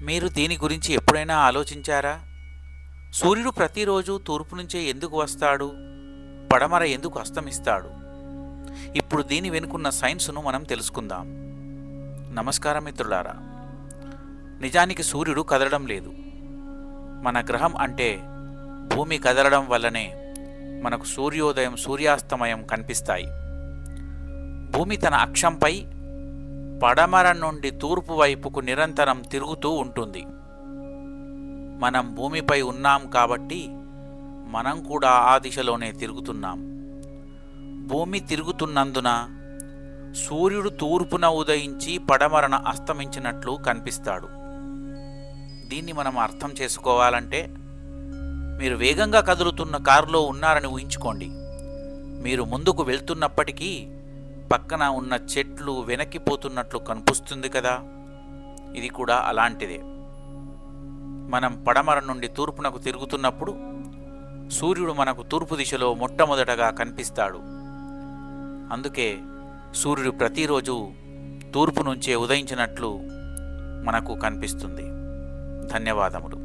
మీరు దీని గురించి ఎప్పుడైనా ఆలోచించారా? సూర్యుడు ప్రతిరోజు తూర్పు నుంచే ఎందుకు వస్తాడు? పడమర ఎందుకు అస్తమిస్తాడు? ఇప్పుడు దీని వెనుకున్న సైన్సును మనం తెలుసుకుందాం. నమస్కారం మిత్రులారా. నిజానికి సూర్యుడు కదలడం లేదు. మన గ్రహం అంటే భూమి కదలడం వల్లనే మనకు సూర్యోదయం సూర్యాస్తమయం కనిపిస్తాయి. భూమి తన అక్షంపై పడమర నుండి తూర్పు వైపుకు నిరంతరం తిరుగుతూ ఉంటుంది. మనం భూమిపై ఉన్నాం కాబట్టి మనం కూడా ఆ దిశలోనే తిరుగుతున్నాం. భూమి తిరుగుతున్నందున సూర్యుడు తూర్పున ఉదయించి పడమరన అస్తమించినట్లు కనిపిస్తాడు. దీన్ని మనం అర్థం చేసుకోవాలంటే మీరు వేగంగా కదులుతున్న కారులో ఉన్నారని ఊహించుకోండి. మీరు ముందుకు వెళ్తున్నప్పటికీ పక్కన ఉన్న చెట్లు వెనక్కిపోతున్నట్లు కనిపిస్తుంది కదా. ఇది కూడా అలాంటిదే. మనం పడమర నుండి తూర్పునకు తిరుగుతున్నప్పుడు సూర్యుడు మనకు తూర్పు దిశలో మొట్టమొదటగా కనిపిస్తాడు. అందుకే సూర్యుడు ప్రతిరోజు తూర్పు నుంచే ఉదయించినట్లు మనకు కనిపిస్తుంది. ధన్యవాదములు.